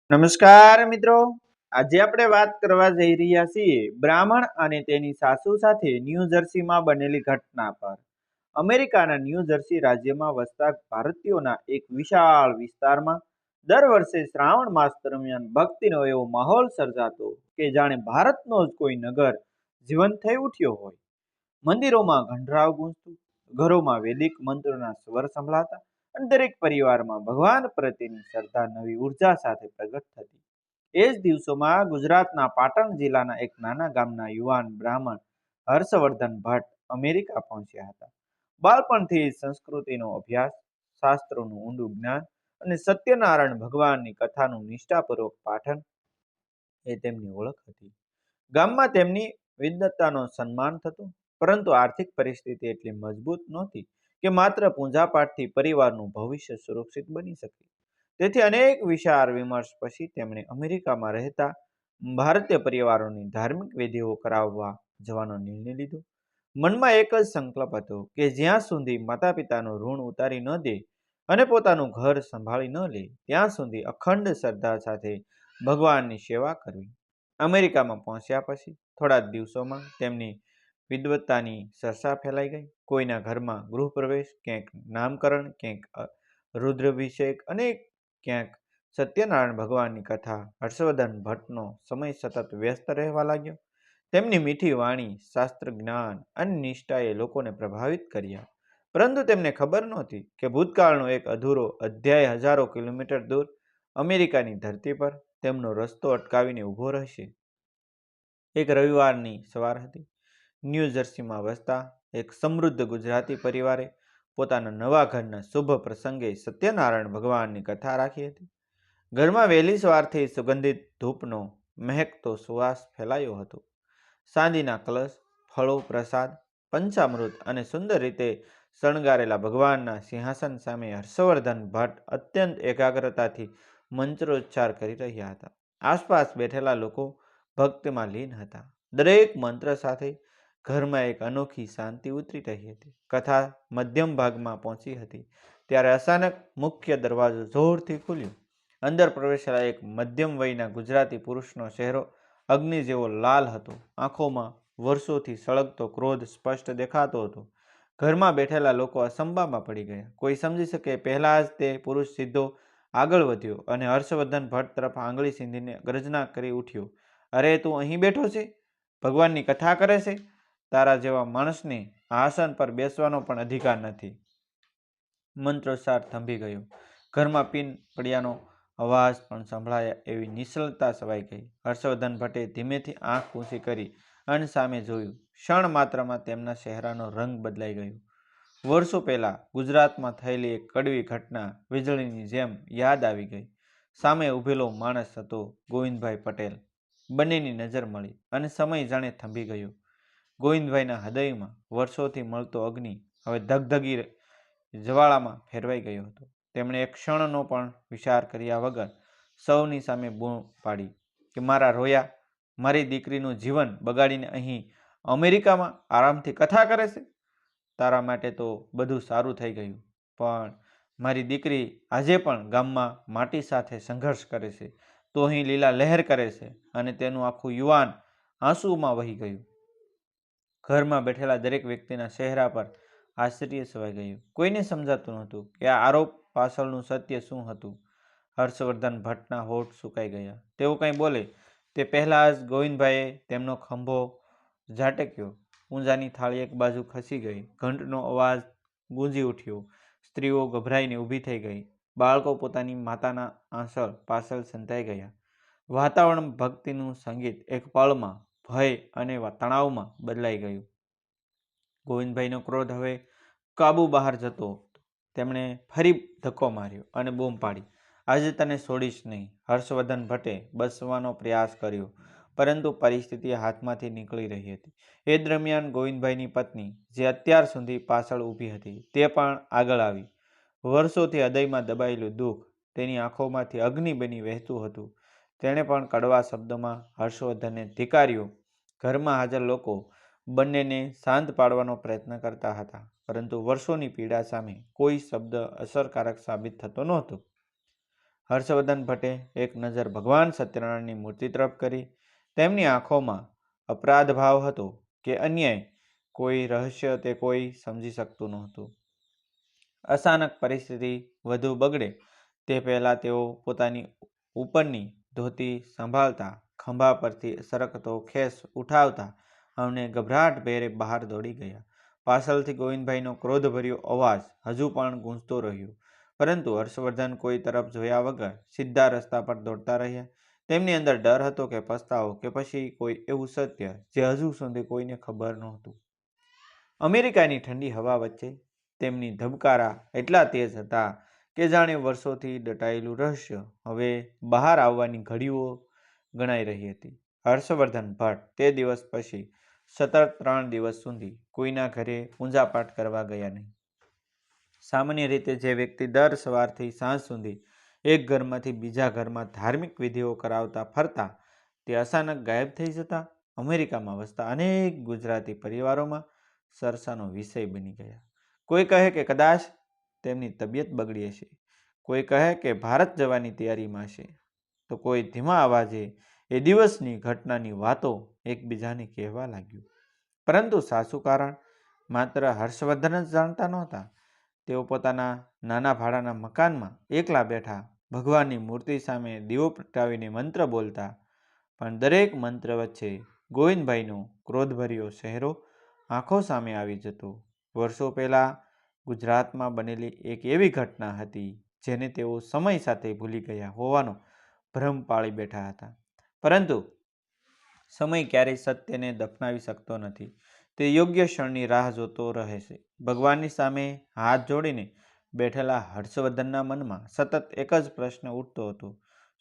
નમસ્કાર મિત્રો. આજે આપણે વાત કરવા જઈ રહ્યા છીએ બ્રાહ્મણ અને તેની સાસુ સાથે ન્યૂ જર્સીમાં બનેલી ઘટના પર. અમેરિકાના ન્યૂ જર્સી રાજ્યમાં વસતા ભારતીયોના એક વિશાળ વિસ્તારમાં દર વર્ષે શ્રાવણ માસ દરમિયાન ભક્તિનો એવો માહોલ સર્જાતો કે જાણે ભારતનો જ કોઈ નગર જીવંત થઈ ઉઠ્યો હોય. મંદિરોમાં ઘંટરાવ ગુંજતું, ઘરોમાં વૈદિક મંત્રોના સ્વર સંભળાતા અને દરેક પરિવારમાં ભગવાન પ્રત્યેની શ્રદ્ધા નવી ઉર્જા સાથે પ્રગટ થતી. એ જ દિવસોમાં ગુજરાતના પાટણ જિલ્લાના એક નાના ગામના યુવાન બ્રાહ્મણ હર્ષવર્ધન ભટ્ટ અમેરિકા પહોંચ્યા હતા. બાળપણથી સંસ્કૃતિનો અભ્યાસ, શાસ્ત્રોનું ઊંડું જ્ઞાન અને સત્યનારાયણ ભગવાનની કથાનું નિષ્ઠાપૂર્વક પાઠન એ તેમની ઓળખ હતી. ગામમાં તેમની વિદ્વતાનો સન્માન થતું, પરંતુ આર્થિક પરિસ્થિતિ એટલી મજબૂત નહોતી કે માત્ર પૂજાપાઠથી પરિવારનું ભવિષ્ય સુરક્ષિત બની શકે. તેથી અનેક વિચાર વિમર્શ પછી તેમણે અમેરિકામાં રહેતા ભારતીય પરિવારોની ધાર્મિક વિધિઓ કરાવવા જવાનો નિર્ણય લીધો. મનમાં એક જ સંકલ્પ હતો કે જ્યાં સુધી માતા પિતાનું ઋણ ઉતારી ન દે અને પોતાનું ઘર સંભાળી ન લે ત્યાં સુધી અખંડ શ્રદ્ધા સાથે ભગવાનની સેવા કરવી. અમેરિકામાં પહોંચ્યા પછી થોડા જ દિવસોમાં તેમની વિદ્વત્તાની ચર્ચા ફેલાઈ ગઈ. કોઈના ઘરમાં ગૃહપ્રવેશ, ક્યાંક નામકરણ, ક્યાંક રુદ્રાભિષેક અને ક્યાંક સત્યનારાયણ ભગવાનની કથા. હર્ષવર્ધન ભટ્ટનો સમય સતત વ્યસ્ત રહેવા લાગ્યો. તેમની મીઠી વાણી, શાસ્ત્ર જ્ઞાન અને નિષ્ઠાએ લોકોને પ્રભાવિત કર્યા. પરંતુ તેમને ખબર નહોતી કે ભૂતકાળનો એક અધૂરો અધ્યાય હજારો કિલોમીટર દૂર અમેરિકાની ધરતી પર તેમનો રસ્તો અટકાવીને ઊભો રહેશે. એક રવિવારની સવાર હતી. ન્યૂ જર્સીમાં વસતા એક સમૃદ્ધ ગુજરાતી પરિવારે પોતાના નવા ઘરના શુભ પ્રસંગે સત્યનારાયણ ભગવાનની કથા રાખી હતી. ઘરમાં વહેલી સવારથી સુગંધિત ધૂપનો મહેકતો સુવાસ ફેલાયો હતો. ચાંદીના કલશ, ફળો, પ્રસાદ, પંચામૃત અને સુંદર રીતે શણગારેલા ભગવાનના સિંહાસન સામે હર્ષવર્ધન ભટ્ટ અત્યંત એકાગ્રતાથી મંત્રોચ્ચાર કરી રહ્યા હતા. આસપાસ બેઠેલા લોકો ભક્તિમાં લીન હતા. દરેક મંત્ર સાથે ઘરમાં એક અનોખી શાંતિ ઉતરી રહી હતી. કથા મધ્યમ ભાગમાં પહોંચી હતી ત્યારે અચાનક મુખ્ય દરવાજો જોરથી ખુલ્યો. અંદર પ્રવેશેલા એક મધ્યમ વયના ગુજરાતી પુરુષનો ચહેરો અગ્નિ જેવો લાલ હતો. આંખોમાં વર્ષોથી સળગતો ક્રોધ સ્પષ્ટ દેખાતો હતો. ઘરમાં બેઠેલા લોકો અસંભામાં પડી ગયા. કોઈ સમજી શકે પહેલા જ તે પુરુષ સીધો આગળ વધ્યો અને હર્ષવર્ધન ભટ્ટ તરફ આંગળી સીંધીને ગર્જના કરી ઉઠ્યો, અરે તું અહીં બેઠો છે, ભગવાનની કથા કરે છે, તારા જેવા માણસને આ આસન પર બેસવાનો પણ અધિકાર નથી. મંત્રોચ્ચાર થંભી ગયો. ઘરમાં પીન પડ્યાનો અવાજ પણ સંભળાયા એવી નિશ્ચલતા છવાઈ ગઈ. હર્ષવર્ધન ભટ્ટે ધીમેથી આંખ ઊંચી કરી અને સામે જોયું. ક્ષણ માત્રમાં તેમના ચહેરાનો રંગ બદલાઈ ગયો. વર્ષો પહેલા ગુજરાતમાં થયેલી એક કડવી ઘટના વીજળીની જેમ યાદ આવી ગઈ. સામે ઊભેલો માણસ હતો ગોવિંદભાઈ પટેલ. બંનેની નજર મળી અને સમય જાણે થંભી ગયો. ગોવિંદભાઈના હૃદયમાં વર્ષોથી મળતો અગ્નિ હવે ધગધગી જ્વાળામાં ફેરવાઈ ગયો હતો. તેમણે એક ક્ષણનો પણ વિચાર કર્યા વગર સૌની સામે બૂમ પાડી કે મારા રોયા, મારી દીકરીનું જીવન બગાડીને અહીં અમેરિકામાં આરામથી કથા કરે છે. તારા માટે તો બધું સારું થઈ ગયું, પણ મારી દીકરી આજે પણ ગામમાં માટી સાથે સંઘર્ષ કરે છે. તો અહીં લીલા લહેર કરે છે અને તેનું આખું યુવાન આંસુમાં વહી ગયું. ઘરમાં બેઠેલા દરેક વ્યક્તિના ચહેરા પર આશ્ચર્ય છવાઈ ગયું. કોઈને સમજાતું નહોતું કે આ આરોપ પાછળનું સત્ય શું હતું. હર્ષવર્ધન ભટ્ટના હોઠ સુકાઈ ગયા. તેઓ કંઈ બોલે તે પહેલા જ ગોવિંદભાઈએ તેમનો ખંભો ઝાટક્યો. પૂંજાની થાળી એક બાજુ ખસી ગઈ. ઘંટનો અવાજ ગુંજી ઉઠ્યો. સ્ત્રીઓ ગભરાઈને ઊભી થઈ ગઈ. બાળકો પોતાની માતાના આંચલ પાછળ સંતાઈ ગયા. વાતાવરણ ભક્તિનું સંગીત એક પળમાં ભય અને તણાવમાં બદલાઈ ગયું. ગોવિંદભાઈનો ક્રોધ હવે કાબુ બહાર જતો હતો. તેમણે ફરી ધક્કો માર્યો અને બૂમ પાડી, આજે તને છોડીશ નહીં. હર્ષવર્ધન ભટ્ટે બચવાનો પ્રયાસ કર્યો, પરંતુ પરિસ્થિતિ હાથમાંથી નીકળી રહી હતી. એ દરમિયાન ગોવિંદભાઈની પત્ની, જે અત્યાર સુધી પાછળ ઊભી હતી, તે પણ આગળ આવી. વર્ષોથી હૃદયમાં દબાયેલું દુઃખ તેની આંખોમાંથી અગ્નિ બની વહેતું હતું. તેણે પણ કડવા શબ્દોમાં હર્ષવર્ધનને ધિક્કાર્યો. ઘરમાં હાજર લોકો બંનેને શાંત પાડવાનો પ્રયત્ન કરતા હતા, પરંતુ વર્ષોની પીડા સામે કોઈ શબ્દ અસરકારક સાબિત થતો નહોતો. હર્ષવર્ધન ભટ્ટે એક નજર ભગવાન સત્યનારાયણની મૂર્તિ તરફ કરી. તેમની આંખોમાં અપરાધ ભાવ હતો કે અન્યાય કોઈ રહસ્ય તે કોઈ સમજી શકતું નહોતું. અચાનક પરિસ્થિતિ વધુ બગડે તે પહેલાં તેઓ પોતાની ઉપરની ધોતી સંભાળતા, ખંભા પરથી સરકતો ખેસ ઉઠાવતા અને ગભરાટભેરે બહાર દોડી ગયા. પાછળથી ગોવિંદભાઈનો ક્રોધભર્યો અવાજ હજુ પણ ગૂંજતો રહ્યો, પરંતુ હર્ષવર્ધન કોઈ તરફ જોયા વગર સીધા રસ્તા પર દોડતા રહ્યા. તેમની અંદર ડર હતો કે પસ્તાવો કે પછી કોઈ એવું સત્ય જે હજુ સુધી કોઈને ખબર નહોતું. અમેરિકાની ઠંડી હવા વચ્ચે તેમની ધબકારા એટલા તેજ હતા કે જાણે વર્ષોથી દટાયેલું રહસ્ય હવે બહાર આવવાની ઘડીઓ ગણાઈ રહી હતી. હર્ષવર્ધન ભટ્ટ તે દિવસ પછી સતત 3 દિવસ સુધી કોઈના ઘરે પૂજાપાઠ કરવા ગયા નહીં. સામાન્ય રીતે જે વ્યક્તિ દર સવારથી સાંજ સુધી એક ઘરમાંથી બીજા ઘરમાં ધાર્મિક વિધિઓ કરાવતા ફરતા, તે અચાનક ગાયબ થઈ જતા અમેરિકામાં વસતા અનેક ગુજરાતી પરિવારોમાં ચર્ચાનો વિષય બની ગયા. કોઈ કહે કે કદાચ તેમની તબિયત બગડી હશે, કોઈ કહે કે ભારત જવાની તૈયારીમાં હશે, તો કોઈ ધીમા અવાજે એ દિવસની ઘટનાની વાતો એકબીજાને કહેવા લાગ્યું. પરંતુ સાચું કારણ માત્ર હર્ષવર્ધન જ જાણતા નહોતા. તેઓ પોતાના નાના ભાડાના મકાનમાં એકલા બેઠા ભગવાનની મૂર્તિ સામે દીવો પ્રગટાવીને મંત્ર બોલતા, પણ દરેક મંત્ર વચ્ચે ગોવિંદભાઈનો ક્રોધભર્યો ચહેરો આંખો સામે આવી જતો. વર્ષો પહેલાં ગુજરાતમાં બનેલી એક એવી ઘટના હતી જેને તેઓ સમય સાથે ભૂલી ગયા હોવાનો ભ્રમ પાળી બેઠા હતા. પરંતુ સમય ક્યારેય સત્યને દફનાવી શકતો નથી. તે યોગ્ય ક્ષણની રાહ જોતો રહે છે. ભગવાનની સામે હાથ જોડીને બેઠેલા હર્ષવર્ધનના મનમાં સતત એક જ પ્રશ્ન ઉઠતો હતો: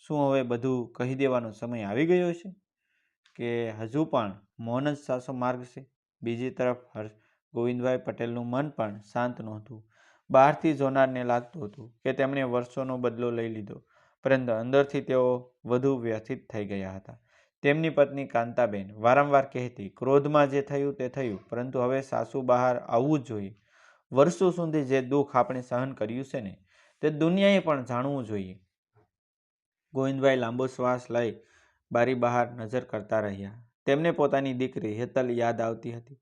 શું હવે બધું કહી દેવાનો સમય આવી ગયો છે, કે હજુ પણ મૌન જ સાચો માર્ગ છે? બીજી તરફ ગોવિંદભાઈ પટેલનું મન પણ શાંત નહોતું. બહારથી જોનારને લાગતું હતું કે તેમણે વર્ષોનો બદલો લઈ લીધો, પરંતુ અંદરથી તેઓ વધુ વ્યથિત થઈ ગયા હતા. તેમની પત્ની કાંતાબેન વારંવાર કહેતી, ક્રોધમાં જે થયું તે થયું, પરંતુ હવે સાસુ બહાર આવવું જ જોઈએ. વર્ષો સુધી જે દુઃખ આપણે સહન કર્યું છે ને, તે દુનિયાએ પણ જાણવું જોઈએ. ગોવિંદભાઈ લાંબો શ્વાસ લઈ બારી બહાર નજર કરતા રહ્યા. તેમને પોતાની દીકરી હેતલ યાદ આવતી હતી.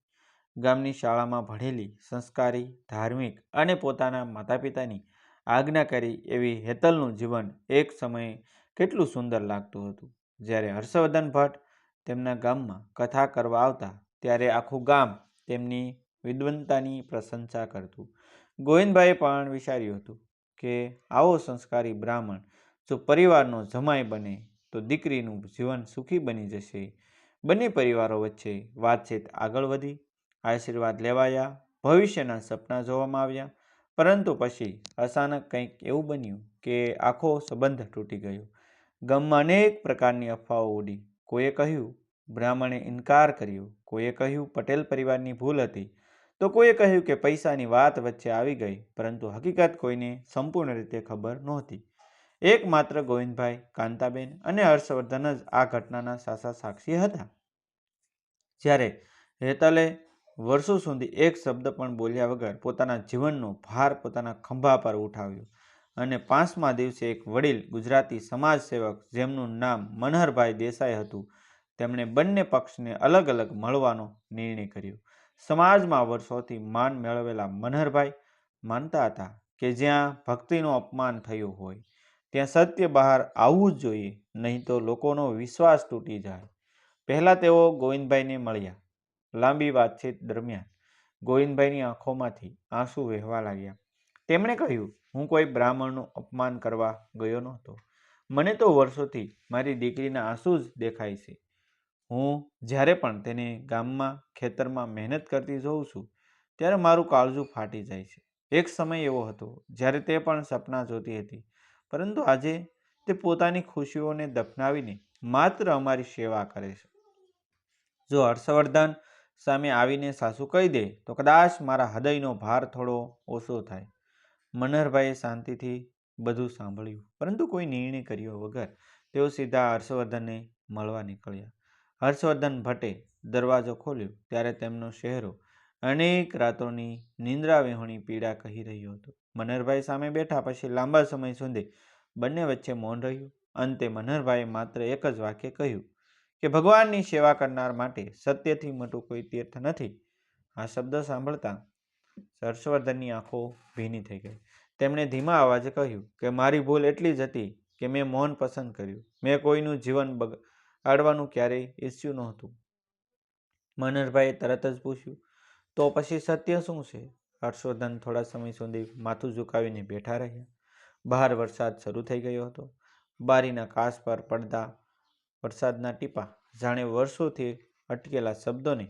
ગામની શાળામાં ભણેલી, સંસ્કારી, ધાર્મિક અને પોતાના માતા પિતાની આજ્ઞા કરી એવી હેતલનું જીવન એક સમયે કેટલું સુંદર લાગતું હતું. જ્યારે હર્ષવર્ધન ભટ્ટ તેમના ગામમાં કથા કરવા આવતા, ત્યારે આખું ગામ તેમની વિદ્વતાની પ્રશંસા કરતું. ગોવિંદભાઈએ પણ વિચાર્યું હતું કે આવો સંસ્કારી બ્રાહ્મણ જો પરિવારનો જમાઈ બને તો દીકરીનું જીવન સુખી બની જશે. બંને પરિવારો વચ્ચે વાતચીત આગળ વધી, આશીર્વાદ લેવાયા, ભવિષ્યના સપના જોવામાં આવ્યા. પરંતુ પછી અચાનક કંઈક એવું બન્યું કે આખો સંબંધ તૂટી ગયો. ગામમાં અનેક પ્રકારની અફવાઓ ઉડી. કોઈએ કહ્યું બ્રાહ્મણે ઇનકાર કર્યો, કોઈએ કહ્યું પટેલ પરિવારની ભૂલ હતી, તો કોઈએ કહ્યું કે પૈસાની વાત વચ્ચે આવી ગઈ. પરંતુ હકીકત કોઈને સંપૂર્ણ રીતે ખબર નહોતી. એકમાત્ર ગોવિંદભાઈ, કાંતાબેન અને હર્ષવર્ધન જ આ ઘટનાના સાચા સાક્ષી હતા. જ્યારે હેતલે વર્ષો સુધી એક શબ્દ પણ બોલ્યા વગર પોતાના જીવનનો ભાર પોતાના ખંભા પર ઉઠાવ્યો, અને 5મા દિવસે એક વડીલ ગુજરાતી સમાજ સેવક, જેમનું નામ મનહરભાઈ દેસાઈ હતું, તેમણે બંને પક્ષને અલગ અલગ મળવાનો નિર્ણય કર્યો. સમાજમાં વર્ષોથી માન મેળવેલા મનહરભાઈ માનતા હતા કે જ્યાં ભક્તિનું અપમાન થયું હોય ત્યાં સત્ય બહાર આવવું જ જોઈએ, નહીં તો લોકોનો વિશ્વાસ તૂટી જાય. પહેલાં તેઓ ગોવિંદભાઈને મળ્યા. લાંબી વાતચીત દરમિયાન ગોવિંદભાઈની આંખોમાંથી આંસુ વહેવા લાગ્યા. તેમણે કહ્યું, હું કોઈ બ્રાહ્મણનું અપમાન કરવા ગયો નહોતો. મને તો વર્ષોથી મારી દીકરીના આંસુ જ દેખાય છે. હું જ્યારે પણ તેને ગામમાં ખેતરમાં મહેનત કરતી જોઉં છું, ત્યારે મારું કાળજું ફાટી જાય છે. એક સમય એવો હતો જ્યારે તે પણ સપના જોતી હતી, પરંતુ આજે તે પોતાની ખુશીઓને દફનાવીને માત્ર અમારી સેવા કરે છે. જો હર્ષવર્ધન સામે આવીને સાસુ કહી દે તો કદાચ મારા હૃદયનો ભાર થોડો ઓછો થાય. મનહરભાઈએ શાંતિથી બધું સાંભળ્યું, પરંતુ કોઈ નિર્ણય કર્યો વગર તેઓ સીધા હર્ષવર્ધનને મળવા નીકળ્યા. હર્ષવર્ધન ભટ્ટે દરવાજો ખોલ્યો ત્યારે તેમનો ચહેરો અનેક રાતોની નિંદ્રા વિહોણી પીડા કહી રહ્યો હતો. મનહરભાઈ સામે બેઠા પછી લાંબા સમય સુધી બંને વચ્ચે મૌન રહ્યું. અંતે મનહરભાઈએ માત્ર એક જ વાક્ય કહ્યું કે ભગવાનની સેવા કરનાર માટે સત્યથી મોટું કોઈ તીર્થ નથી. આ શબ્દ સાંભળતા હર્ષવર્ધનની આંખો ભીની થઈ ગઈ. તેમણે ધીમા અવાજે કહ્યું કે મારી ભૂલ એટલી જ હતી કે મેં મૌન પસંદ કર્યું. મેં કોઈનું જીવન બગાડવાનું ક્યારેય ઈચ્છ્યું નહોતું. મનહરભાઈએ તરત જ પૂછ્યું, તો પછી સત્ય શું છે? હર્ષવર્ધન થોડા સમય સુધી માથું ઝુકાવીને બેઠા રહ્યા. બહાર વરસાદ શરૂ થઈ ગયો હતો. બારીના કાચ પર પડતા વરસાદના ટીપાં જાણે વર્ષોથી અટકેલા શબ્દોને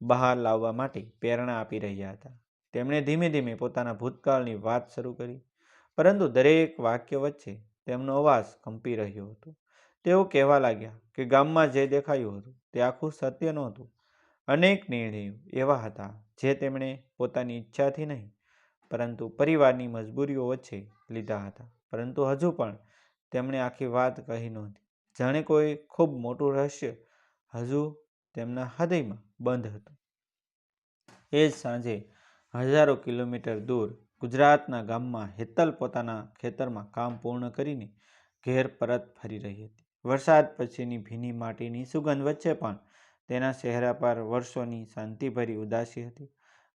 બહાર લાવવા માટે પ્રેરણા આપી રહ્યા હતા. તેમણે ધીમે ધીમે પોતાના ભૂતકાળની વાત શરૂ કરી, પરંતુ દરેક વાક્ય વચ્ચે તેમનો અવાજ કંપી રહ્યો હતો. તેઓ કહેવા લાગ્યા કે ગામમાં જે દેખાયું હતું તે આખું સત્ય નહોતું. અનેક નિર્ણયો એવા હતા જે તેમણે પોતાની ઈચ્છાથી નહીં, પરંતુ પરિવારની મજબૂરીઓ વચ્ચે લીધા હતા. પરંતુ હજુ પણ તેમણે આખી વાત કહી નહોતી. જાણે કોઈ ખૂબ મોટું રહસ્ય હજુ તેમના હૃદયમાં બંધ હતું. એ જ સાંજે હજારો કિલોમીટર દૂર ગુજરાતના ગામમાં હેતલ પોતાના ખેતરમાં કામ પૂર્ણ કરીને ઘેર પરત ફરી રહી હતી. વરસાદ પછીની ભીની માટીની સુગંધ વચ્ચે પણ તેના ચહેરા પર વર્ષોની શાંતિભરી ઉદાસી હતી.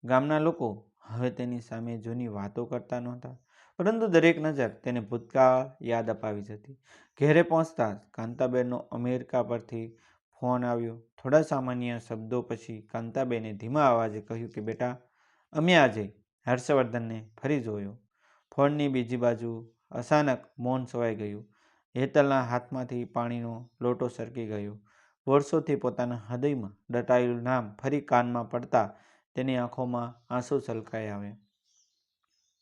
ગામના લોકો હવે તેની સામે જૂની વાતો કરતા નહોતા, પરંતુ દરેક નજર તેને ભૂતકાળ યાદ અપાવી જતી. ઘેરે પહોંચતા કાંતાબેનનો અમેરિકા પરથી ફોન આવ્યો. થોડા સામાન્ય શબ્દો પછી કાંતાબેને ધીમા અવાજે કહ્યું કે બેટા, અમે આજે હર્ષવર્ધનને ફરી જોયો. ફોનની બીજી બાજુ અચાનક મૌન છવાઈ ગયું. હેતલના હાથમાંથી પાણીનો લોટો સરકી ગયો. વર્ષોથી પોતાના હૃદયમાં દટાયેલું નામ ફરી કાનમાં પડતા તેની આંખોમાં આંસુ છલકાઈ આવ્યા.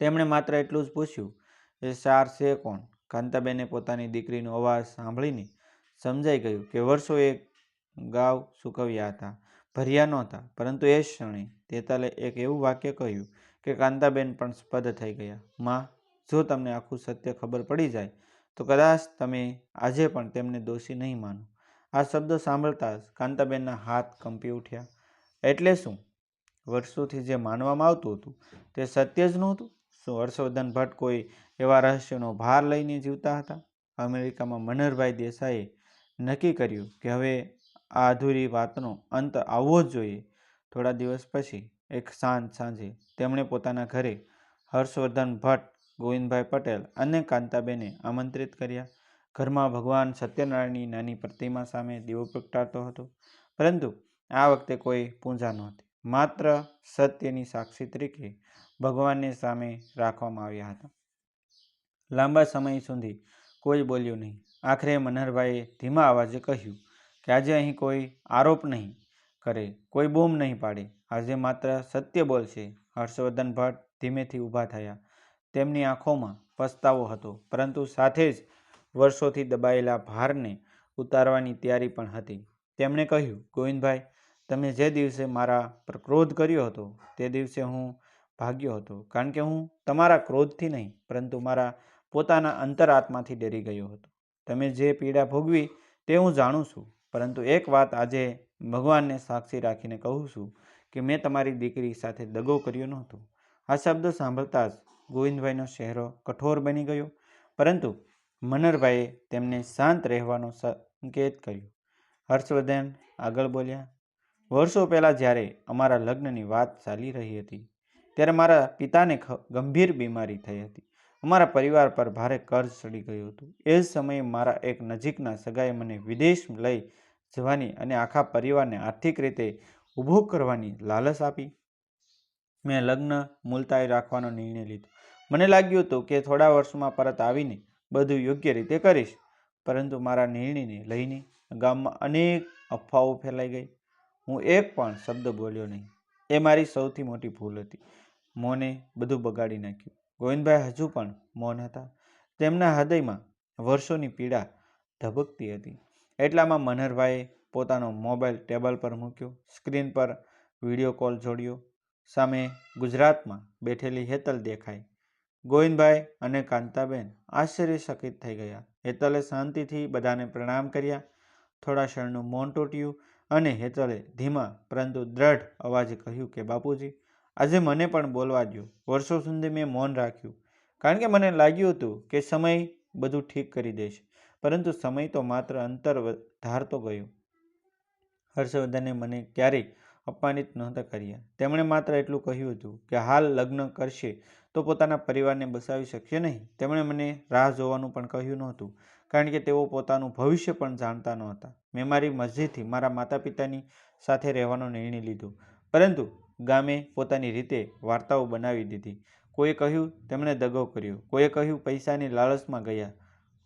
તેમણે માત્ર એટલું જ પૂછ્યું, એ સાર છે કોણ? કાંતાબેને પોતાની દીકરીનો અવાજ સાંભળીને સમજાઈ ગયું કે વર્ષો એક ગાવ સૂકવ્યા હતા, ભર્યા નહોતા. પરંતુ એ ક્ષણે હેતલે એક એવું વાક્ય કહ્યું કે કાંતાબેન પણ સ્તબ્ધ થઈ ગયા. માં, જો તમને આખું સત્ય ખબર પડી જાય તો કદાચ તમે આજે પણ તેમને દોષી નહીં માનો. આ શબ્દો સાંભળતા જ કાંતાબેનના હાથ કંપી ઉઠ્યા. એટલે શું? વર્ષોથી જે માનવામાં આવતું હતું તે સત્ય જ નહોતું? શું હર્ષવર્ધન ભટ્ટ કોઈ એવા રહસ્યનો ભાર લઈને જીવતા હતા? અમેરિકામાં મનહરભાઈ દેસાઈએ નક્કી કર્યું કે હવે આ અધૂરી વાતનો અંત આવવો જ જોઈએ. થોડા દિવસ પછી એક શાંત સાંજે તેમણે પોતાના ઘરે હર્ષવર્ધન ભટ્ટ, ગોવિંદભાઈ પટેલ અને કાંતાબેને આમંત્રિત કર્યા. ઘરમાં ભગવાન સત્યનારાયણની નાની પ્રતિમા સામે દીવો પ્રગટાતો હતો, પરંતુ આ વખતે કોઈ પૂજા નહોતી. માત્ર સત્યની સાક્ષી તરીકે ભગવાનને સામે રાખવામાં આવ્યા હતા. લાંબા સમય સુધી કોઈ બોલ્યું નહીં. આખરે મનહરભાઈએ ધીમા અવાજે કહ્યું કે આજે અહીં કોઈ આરોપ નહીં કરે, કોઈ બૂમ નહીં પાડે. આજે માત્ર સત્ય બોલશે. હર્ષવર્ધન ભટ્ટ ધીમેથી ઊભા થયા. તેમની આંખોમાં પસ્તાવો હતો, પરંતુ સાથે જ વર્ષોથી દબાયેલા ભારને ઉતારવાની તૈયારી પણ હતી. તેમણે કહ્યું, ગોવિંદભાઈ, તમે જે દિવસે મારા પર ક્રોધ કર્યો હતો તે દિવસે હું ભાગ્યો હતો, કારણ કે હું તમારા ક્રોધથી નહીં, પરંતુ મારા પોતાના અંતરાત્માથી ડરી ગયો હતો. તમે જે પીડા ભોગવી તે હું જાણું છું, પરંતુ એક વાત આજે ભગવાનને સાક્ષી રાખીને કહું છું કે મેં તમારી દીકરી સાથે દગો કર્યો નહોતો. આ શબ્દો સાંભળતા જ ગોવિંદભાઈનો ચહેરો કઠોર બની ગયો, પરંતુ મનહરભાઈએ તેમને શાંત રહેવાનો સંકેત કર્યો. હર્ષવર્ધન આગળ બોલ્યા, વર્ષો પહેલાં જ્યારે અમારા લગ્નની વાત ચાલી રહી હતી ત્યારે મારા પિતાને ગંભીર બીમારી થઈ હતી. અમારા પરિવાર પર ભારે કર્જ ચડી ગયું હતું. એ જ સમયે મારા એક નજીકના સગાએ મને વિદેશ લઈ જવાની અને આખા પરિવારને આર્થિક રીતે ઊભું કરવાની લાલચ આપી. મેં લગ્ન મુલતવી રાખવાનો નિર્ણય લીધો. મને લાગ્યું હતું કે થોડા વર્ષમાં પરત આવીને બધું યોગ્ય રીતે કરીશ, પરંતુ મારા નિર્ણયને લઈને ગામમાં અનેક અફવાઓ ફેલાઈ ગઈ. હું એક પણ શબ્દ બોલ્યો નહીં. એ મારી સૌથી મોટી ભૂલ હતી. મૌને બધું બગાડી નાખ્યું. ગોવિંદભાઈ હજુ પણ મૌન હતા. તેમના હૃદયમાં વર્ષોની પીડા ધબકતી હતી. એટલામાં મનહરભાઈએ પોતાનો મોબાઈલ ટેબલ પર મૂક્યો, સ્ક્રીન પર વિડીયો કોલ જોડ્યો. સામે ગુજરાતમાં બેઠેલી હેતલ દેખાઈ. ગોવિંદભાઈ અને કાંતાબેન આશ્ચર્યચકિત થઈ ગયા. હેતલે શાંતિથી બધાને પ્રણામ કર્યા. થોડા ક્ષણનું મૌન તૂટ્યું અને હેતલે ધીમા પરંતુ દ્રઢ અવાજે કહ્યું કે બાપુજી, આજે મને પણ બોલવા દો. વર્ષો સુધી મેં મૌન રાખ્યું, કારણ કે મને લાગ્યું હતું કે સમય બધું ઠીક કરી દઈશ. પરંતુ સમય તો માત્ર અંતર ધારતો ગયો. હર્ષવર્ધને મને ક્યારેય અપમાનિત નહોતા કર્યા. તેમણે માત્ર એટલું કહ્યું હતું કે હાલ લગ્ન કરશે તો પોતાના પરિવારને બસાવી શકશે નહીં. તેમણે મને રાહ જોવાનું પણ કહ્યું નહોતું, કારણ કે તેઓ પોતાનું ભવિષ્ય પણ જાણતા નહોતા. મેં મારી મરજીથી મારા માતા પિતાની સાથે રહેવાનો નિર્ણય લીધો, પરંતુ ગામે પોતાની રીતે વાર્તાઓ બનાવી દીધી. કોઈએ કહ્યું તેમણે દગો કર્યો, કોઈએ કહ્યું પૈસાની લાલચમાં ગયા.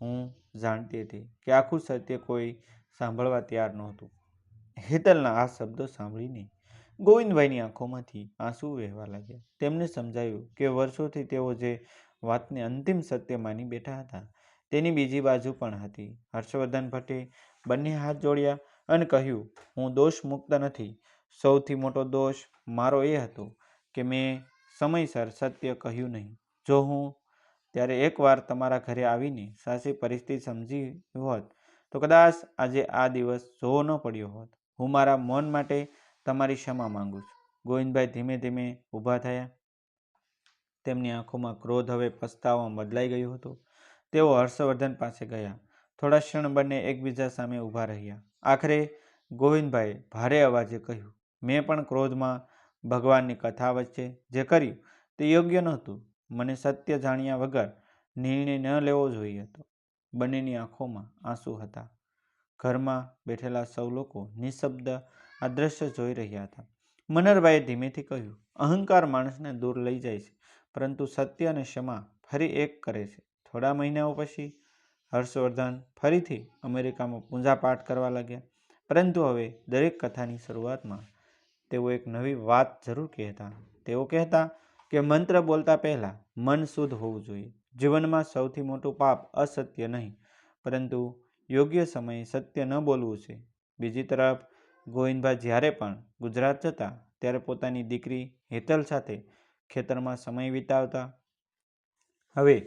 હું જાણતી હતી કે આખું સત્ય કોઈ સાંભળવા તૈયાર નહોતું. હેતલના આ શબ્દો સાંભળીને ગોવિંદભાઈની આંખોમાંથી આંસુ વહેવા લાગ્યા. તેમને સમજાયું કે વર્ષોથી તેઓ જે વાતને અંતિમ સત્ય માની બેઠા હતા તેની બીજી બાજુ પણ હતી. હર્ષવર્ધન ભટ્ટે બંને હાથ જોડ્યા અને કહ્યું, હું દોષ મુક્ત નથી. સૌથી મોટો દોષ મારો એ હતો કે મેં સમયસર સત્ય કહ્યું નહીં. જો હું ત્યારે એકવાર તમારા ઘરે આવીને સાચી પરિસ્થિતિ સમજી હોત તો કદાચ આજે આ દિવસ જોવો ન પડ્યો હોત. હું મારા મૌન માટે તમારી ક્ષમા માંગુ છું. ગોવિંદભાઈ ધીમે ધીમે ઊભા થયા. તેમની આંખોમાં ક્રોધ હવે પસ્તાવામાં બદલાઈ ગયો હતો. તેઓ હર્ષવર્ધન પાસે ગયા. થોડા ક્ષણ બંને એકબીજા સામે ઊભા રહ્યા. આખરે ગોવિંદભાઈએ ભારે અવાજે કહ્યું, મેં પણ ક્રોધમાં ભગવાનની કથા વચ્ચે જે કર્યું તે યોગ્ય નહોતું. મને સત્ય જાણ્યા વગર નિર્ણય ન લેવો જોઈએ હતો. બંનેની આંખોમાં આંસુ હતા. ઘરમાં બેઠેલા સૌ લોકો નિશબ્દ આ દ્રશ્ય જોઈ રહ્યા હતા. મનહરભાઈએ ધીમેથી કહ્યું, અહંકાર માણસને દૂર લઈ જાય છે, પરંતુ સત્ય અને ક્ષમા ફરી એક કરે છે. થોડા મહિનાઓ પછી હર્ષવર્ધન ફરીથી અમેરિકામાં પૂજાપાઠ કરવા લાગ્યા. પરંતુ હવે દરેક કથાની શરૂઆતમાં તેઓ એક નવી વાત જરૂર કહેતા. તેઓ કહેતા કે મંત્ર બોલતા પહેલા મન શુદ્ધ હોવું જોઈએ. જીવનમાં સૌથી મોટું પાપ અસત્ય નહીં, પરંતુ યોગ્ય સમયે સત્ય ન બોલવું છે. બીજી તરફ ગોવિંદભાઈ જ્યારે પણ ગુજરાત જતા ત્યારે પોતાની દીકરી હેતલ સાથે ખેતરમાં સમય વિતાવતા. હવે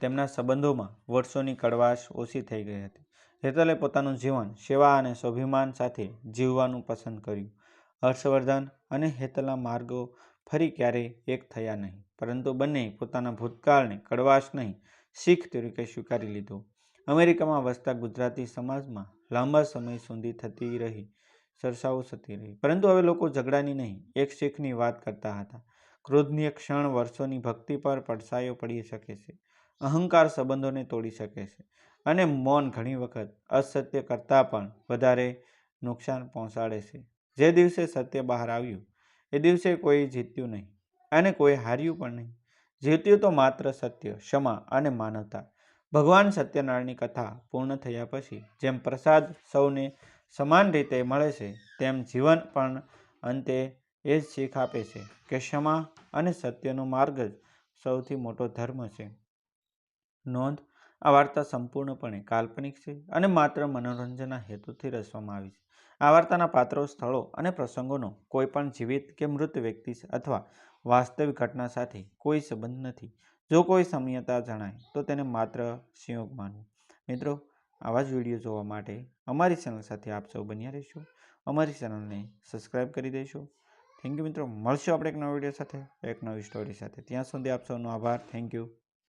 તેમના સંબંધોમાં વર્ષોની કડવાશ ઓછી થઈ ગઈ હતી. હેતલે પોતાનું જીવન સેવા અને સ્વાભિમાન સાથે જીવવાનું પસંદ કર્યું. હર્ષવર્ધન અને હેતલના માર્ગો ફરી ક્યારેય એક થયા નહીં, પરંતુ બંને પોતાના ભૂતકાળને કડવાશ નહીં, શીખ તરીકે સ્વીકારી લીધો. અમેરિકામાં વસતા ગુજરાતી સમાજમાં લાંબા સમય સુધી થતી રહી ચર્ચાઓ થતી રહી, પરંતુ હવે લોકો ઝઘડાની નહીં, એક શીખની વાત કરતા હતા. ક્રોધની એક ક્ષણ વર્ષોની ભક્તિ પર પડછાયો પડી શકે છે. અહંકાર સંબંધોને તોડી શકે છે, અને મૌન ઘણી વખત અસત્ય કરતાં પણ વધારે નુકસાન પહોંચાડે છે. જે દિવસે સત્ય બહાર આવ્યું એ દિવસે કોઈ જીત્યું નહીં અને કોઈ હાર્યું પણ નહીં. જીત્યું તો માત્ર સત્ય, ક્ષમા અને માનવતા. ભગવાન સત્યનારાયણની કથા પૂર્ણ થયા પછી જેમ પ્રસાદ સૌને સમાન રીતે મળે છે, તેમ જીવન પણ અંતે એ જ શીખ આપે છે કે ક્ષમા અને સત્યનો માર્ગ જ સૌથી મોટો ધર્મ છે. નોંધ: આ વાર્તા સંપૂર્ણપણે કાલ્પનિક છે અને માત્ર મનોરંજનના હેતુથી રચવામાં આવી છે. આ વાર્તાના પાત્રો, સ્થળો અને પ્રસંગોનો કોઈ પણ જીવિત કે મૃત વ્યક્તિ અથવા વાસ્તવિક ઘટના સાથે કોઈ સંબંધ નથી. જો કોઈ સામ્યતા જણાય તો તેને માત્ર સંયોગ માનવું. મિત્રો, આવા જ વિડીયો જોવા માટે અમારી ચેનલ સાથે આપ સૌ બન્યા રહેશો. અમારી ચેનલને સબસ્ક્રાઈબ કરી દેશો. થેન્ક યુ મિત્રો. મળશું આપણે એક નવા વિડીયો સાથે, એક નવી સ્ટોરી સાથે. ત્યાં સુધી આપ સૌનો આભાર. Thank you.